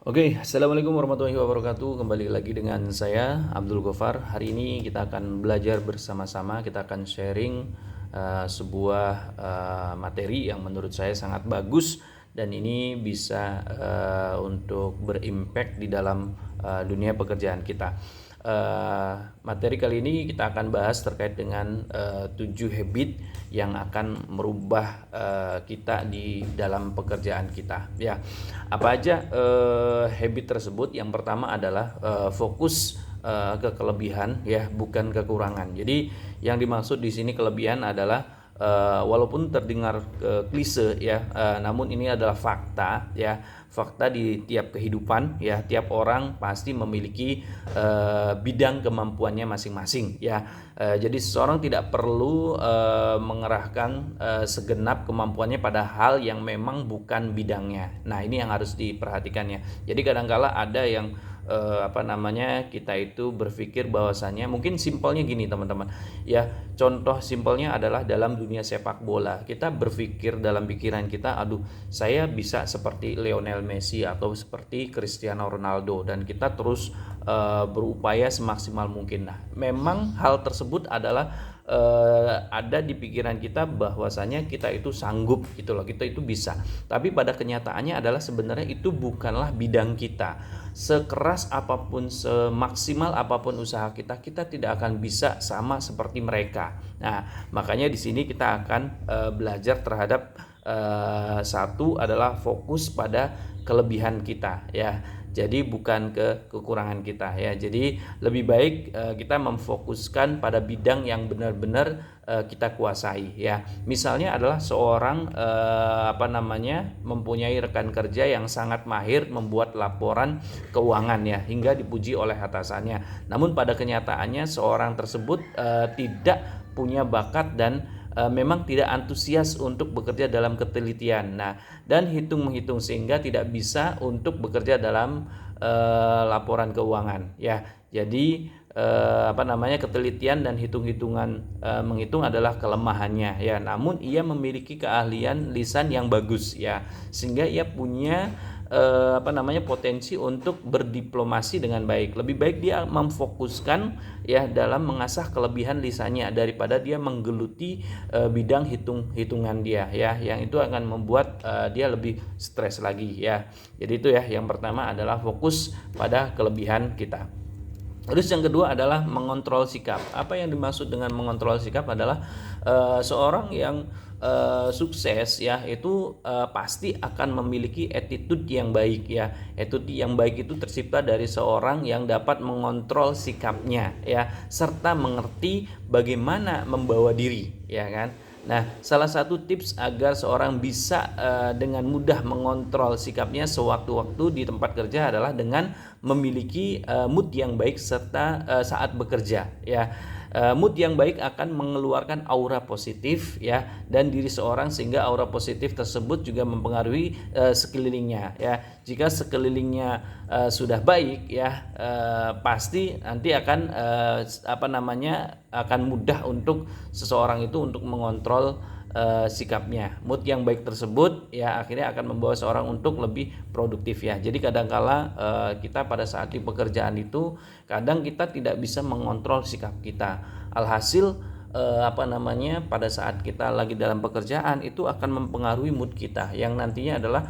Oke, Assalamualaikum warahmatullahi wabarakatuh. Kembali lagi dengan saya Abdul Gofar. Hari ini kita akan belajar bersama-sama. Kita akan sharing sebuah materi yang menurut saya sangat bagus dan ini bisa untuk berimpact di dalam dunia pekerjaan kita. Materi kali ini kita akan bahas terkait dengan 7 habit yang akan merubah kita di dalam pekerjaan kita. Ya, apa aja habit tersebut? Yang pertama adalah fokus ke kelebihan, ya, bukan kekurangan. Jadi yang dimaksud di sini kelebihan adalah walaupun terdengar klise, ya, namun ini adalah fakta, ya, fakta di tiap kehidupan, ya. Tiap orang pasti memiliki bidang kemampuannya masing-masing, ya. Jadi seseorang tidak perlu mengerahkan segenap kemampuannya pada hal yang memang bukan bidangnya. Nah, ini yang harus diperhatikan, ya. Jadi kadangkala ada yang kita itu berpikir bahwasannya, mungkin simpelnya gini teman-teman, ya. Contoh simpelnya adalah dalam dunia sepak bola, kita berpikir dalam pikiran kita, aduh, saya bisa seperti Lionel Messi atau seperti Cristiano Ronaldo, dan kita terus berupaya semaksimal mungkin. Nah, memang hal tersebut adalah ada di pikiran kita bahwasanya kita itu sanggup gitu loh, kita itu bisa. Tapi pada kenyataannya adalah sebenarnya itu bukanlah bidang kita. Sekeras apapun, semaksimal apapun usaha kita, kita tidak akan bisa sama seperti mereka. Nah, makanya di sini kita akan belajar terhadap satu adalah fokus pada kelebihan kita, ya. Jadi bukan ke kekurangan kita, ya. Jadi lebih baik kita memfokuskan pada bidang yang benar-benar kita kuasai, ya. Misalnya adalah seorang mempunyai rekan kerja yang sangat mahir membuat laporan keuangan, ya, hingga dipuji oleh atasannya. Namun pada kenyataannya seorang tersebut tidak punya bakat dan memang tidak antusias untuk bekerja dalam ketelitian. Nah, dan hitung-menghitung sehingga tidak bisa untuk bekerja dalam laporan keuangan, ya. Jadi ketelitian dan hitung-hitungan, menghitung adalah kelemahannya, ya. Namun ia memiliki keahlian lisan yang bagus, ya, sehingga ia punya potensi untuk berdiplomasi dengan baik. Lebih baik dia memfokuskan, ya, dalam mengasah kelebihan lisannya daripada dia menggeluti bidang hitung-hitungan dia, ya, yang itu akan membuat dia lebih stres lagi, ya. Jadi itu, ya, yang pertama adalah fokus pada kelebihan kita. Terus yang kedua adalah mengontrol sikap. Apa yang dimaksud dengan mengontrol sikap adalah seorang yang sukses, ya, itu pasti akan memiliki attitude yang baik, ya. Attitude yang baik itu tercipta dari seorang yang dapat mengontrol sikapnya, ya, serta mengerti bagaimana membawa diri, ya kan. Nah, salah satu tips agar seorang bisa dengan mudah mengontrol sikapnya sewaktu-waktu di tempat kerja adalah dengan memiliki mood yang baik serta saat bekerja, ya. Mood yang baik akan mengeluarkan aura positif, ya, dan diri seorang, sehingga aura positif tersebut juga mempengaruhi sekelilingnya, ya. Jika sekelilingnya sudah baik, ya, pasti nanti akan akan mudah untuk seseorang itu untuk mengontrol sikapnya. Mood yang baik tersebut, ya, akhirnya akan membawa seorang untuk lebih produktif, ya. Jadi kadangkala kita pada saat di pekerjaan itu kadang kita tidak bisa mengontrol sikap kita. Alhasil pada saat kita lagi dalam pekerjaan itu akan mempengaruhi mood kita, yang nantinya adalah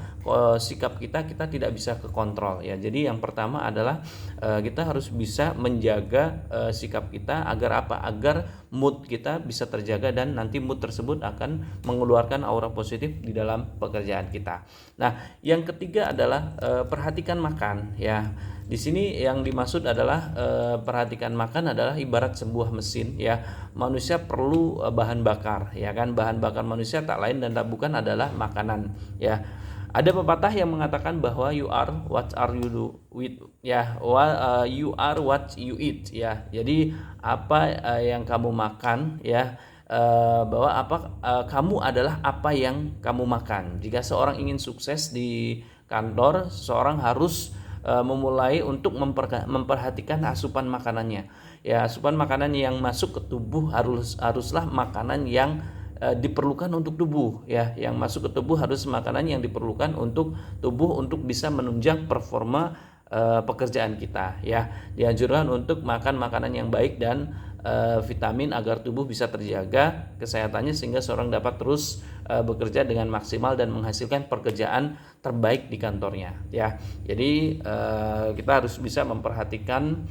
sikap kita tidak bisa kekontrol, ya. Jadi yang pertama adalah kita harus bisa menjaga sikap kita agar mood kita bisa terjaga, dan nanti mood tersebut akan mengeluarkan aura positif di dalam pekerjaan kita. Nah, yang ketiga adalah perhatikan makan, ya. Di sini yang dimaksud adalah perhatikan makan adalah ibarat sebuah mesin, ya. Manusia perlu bahan bakar, ya kan. Bahan bakar manusia tak lain dan tak bukan adalah makanan, ya. Ada pepatah yang mengatakan bahwa you are what are you do with, ya, you are what you eat, ya. Jadi apa yang kamu makan, ya, kamu adalah apa yang kamu makan. Jika seorang ingin sukses di kantor, seorang harus memulai untuk memperhatikan asupan makanannya, ya. Asupan makanan yang masuk ke tubuh haruslah makanan yang diperlukan untuk tubuh ya. Yang masuk ke tubuh harus makanan yang diperlukan untuk tubuh untuk bisa menunjang performa pekerjaan kita ya. Dianjurkan untuk makan makanan yang baik dan vitamin agar tubuh bisa terjaga kesehatannya sehingga seorang dapat terus bekerja dengan maksimal dan menghasilkan pekerjaan terbaik di kantornya ya. Jadi kita harus bisa memperhatikan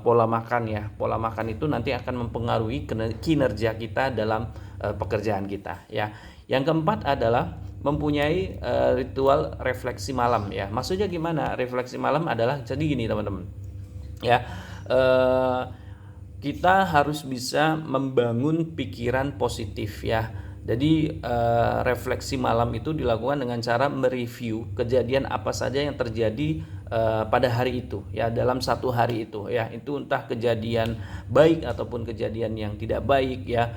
pola makan ya. Pola makan itu nanti akan mempengaruhi kinerja kita dalam pekerjaan kita ya. Yang keempat adalah mempunyai ritual refleksi malam ya. Maksudnya gimana? Refleksi malam adalah jadi gini teman-teman. Ya, kita harus bisa membangun pikiran positif ya. Jadi refleksi malam itu dilakukan dengan cara mereview kejadian apa saja yang terjadi pada hari itu ya, dalam satu hari itu ya. Itu entah kejadian baik ataupun kejadian yang tidak baik ya.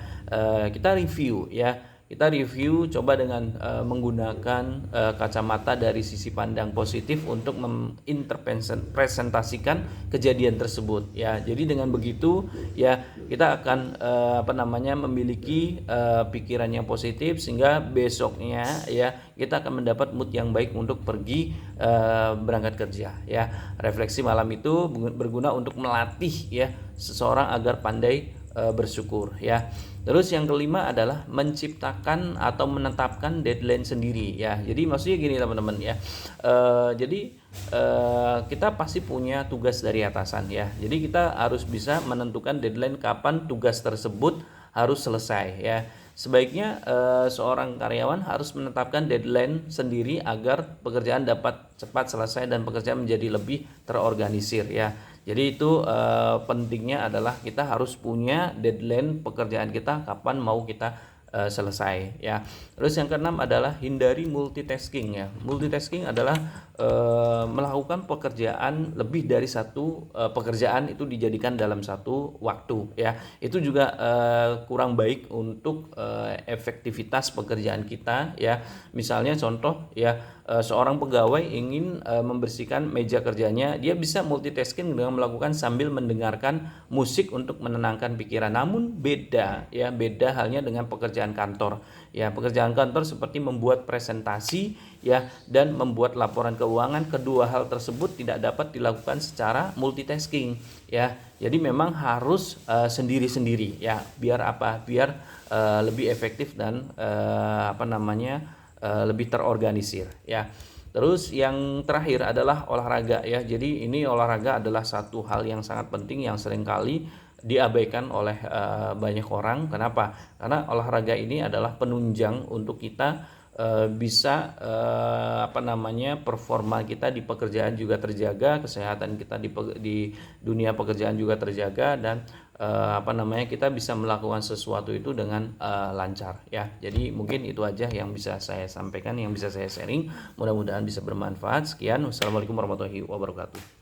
Kita review ya. Kita review coba dengan menggunakan kacamata dari sisi pandang positif untuk menginterpretasikan kejadian tersebut ya. Jadi dengan begitu ya kita akan memiliki pikiran yang positif sehingga besoknya ya kita akan mendapat mood yang baik untuk pergi berangkat kerja ya. Refleksi malam itu berguna untuk melatih ya seseorang agar pandai bersyukur ya. Terus yang kelima adalah menciptakan atau menetapkan deadline sendiri ya. Jadi maksudnya gini teman-teman ya. Kita pasti punya tugas dari atasan ya. Jadi kita harus bisa menentukan deadline kapan tugas tersebut harus selesai ya. Sebaiknya seorang karyawan harus menetapkan deadline sendiri agar pekerjaan dapat cepat selesai dan pekerjaan menjadi lebih terorganisir ya. Jadi itu pentingnya adalah kita harus punya deadline pekerjaan kita kapan mau kita selesai ya. Terus yang keenam adalah hindari multitasking ya. Multitasking adalah melakukan pekerjaan lebih dari satu pekerjaan itu dijadikan dalam satu waktu ya. Itu juga kurang baik untuk efektivitas pekerjaan kita ya. Misalnya contoh ya, seorang pegawai ingin membersihkan meja kerjanya, dia bisa multitasking dengan melakukan sambil mendengarkan musik untuk menenangkan pikiran. Namun beda halnya dengan pekerjaan kantor. Ya, pekerjaan kantor seperti membuat presentasi ya dan membuat laporan keuangan, kedua hal tersebut tidak dapat dilakukan secara multitasking ya. Jadi memang harus sendiri-sendiri ya. Biar apa? Biar lebih efektif dan lebih terorganisir ya. Terus yang terakhir adalah olahraga ya. Jadi ini olahraga adalah satu hal yang sangat penting yang seringkali diabaikan oleh banyak orang. Kenapa? Karena olahraga ini adalah penunjang untuk kita bisa performa kita di pekerjaan juga terjaga, kesehatan kita di dunia pekerjaan juga terjaga, dan kita bisa melakukan sesuatu itu dengan lancar ya. Jadi mungkin itu aja yang bisa saya sampaikan, yang bisa saya sharing. Mudah-mudahan bisa bermanfaat. Sekian, wassalamualaikum warahmatullahi wabarakatuh.